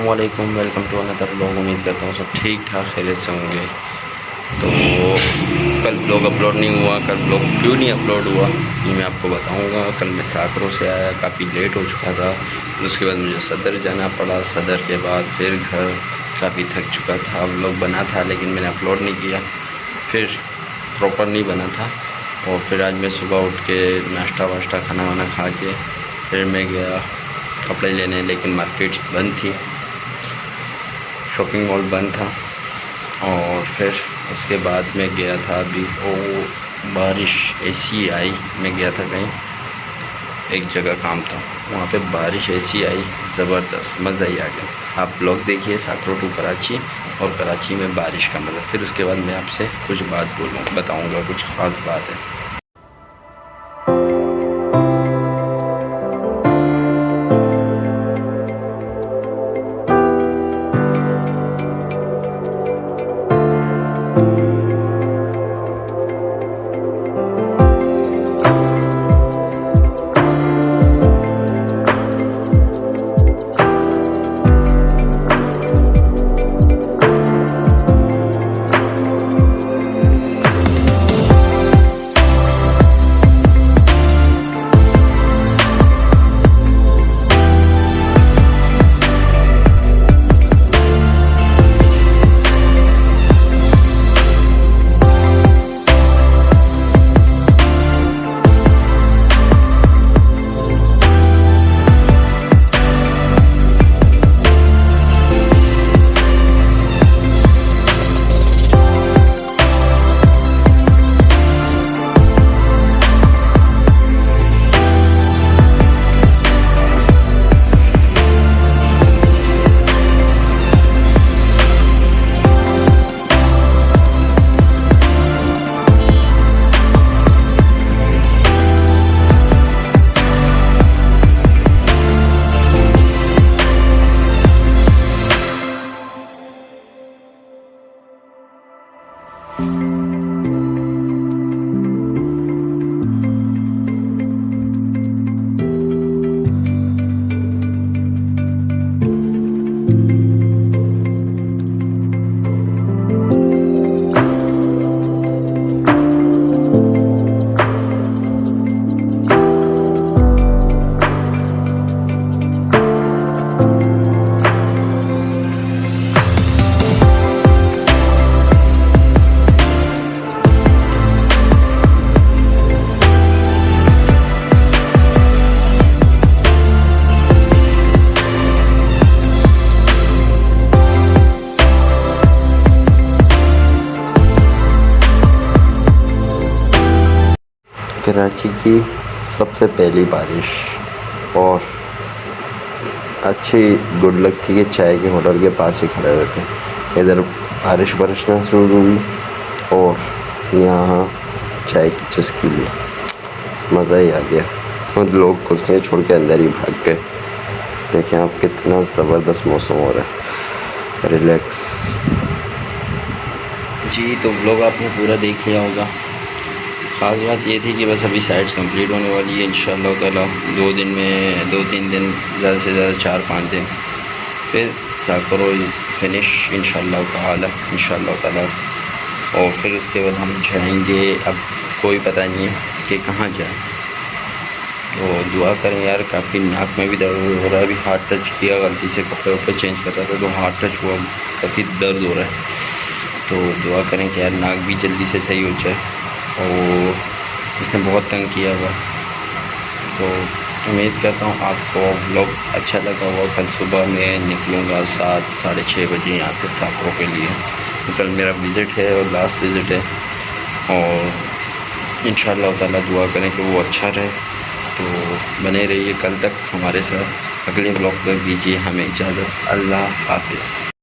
अस्सलामुअलैकुम, welcome to another vlog. उम्मीद करता हूँ सब ठीक ठाक खैरियत से होंगे। तो कल ब्लॉग अपलोड नहीं हुआ। कल ब्लॉग क्यों नहीं अपलोड हुआ ये मैं आपको बताऊँगा। कल मैं साकरों से आया, काफ़ी लेट हो चुका था। उसके बाद मुझे सदर जाना पड़ा। सदर के बाद फिर घर, काफ़ी थक चुका था। व्लॉग बना था लेकिन मैंने अपलोड नहीं किया, फिर प्रॉपर नहीं बना था। और फिर आज मैं सुबह उठ के नाश्ता वाश्ता खाना वाना खा के फिर मैं गया कपड़े लेने, लेकिन मार्केट बंद थी, शॉपिंग मॉल बंद था। और फिर उसके बाद मैं गया था अभी, बारिश ऐसी आई, मैं गया था कहीं एक जगह काम था, वहाँ पे बारिश ऐसी आई ज़बरदस्त, मज़ा ही आ गया। आप लोग देखिए साकरो टू कराची और कराची में बारिश का मज़ा। फिर उसके बाद मैं आपसे कुछ बात बताऊँगा, कुछ ख़ास बात है। कराची की सबसे पहली बारिश, और अच्छी गुड लक थी कि चाय के होटल के पास ही खड़े हुए थे। इधर बारिश बरसना शुरू हुई और यहाँ चाय की चुस्की ली, मज़ा ही आ गया। खुद लोग कुर्सियाँ छोड़ के अंदर ही भाग गए। देखें आप कितना ज़बरदस्त मौसम हो रहा है, रिलैक्स। जी तो व्लॉग आपने पूरा देख लिया होगा। ख़ास बात ये थी कि बस अभी साइट्स कंप्लीट होने वाली है इंशाअल्लाह ताला। 2 दिन में 2-3 दिन, ज़्यादा से ज़्यादा 4-5 दिन, फिर साकरो फिनिश इंशाअल्लाह ताला। और फिर उसके बाद हम जाएंगे, अब कोई पता नहीं है कि कहाँ जाए। तो दुआ करें यार, काफ़ी नाक में भी दर्द हो रहा है। अभी हाथ टच किया, गलती से कपड़े वपड़े चेंज कर रहा था तो हाथ टच हुआ, काफ़ी दर्द हो रहा है। तो दुआ करें कि यार नाक भी जल्दी से सही हो जाए। और इसने बहुत तंग किया हुआ। तो उम्मीद करता हूँ आपको व्लॉग अच्छा लगा होगा। कल सुबह मैं निकलूँगा 7-6:30 बजे यहाँ से साकरो के लिए। कल मेरा विज़िट है और लास्ट विज़िट है, और इंशाअल्लाह ताला दुआ करें कि वो अच्छा रहे। तो बने रहिए कल तक हमारे साथ। अगले व्लॉग तक दीजिए हमें इजाज़त। अल्लाह हाफ़िज़।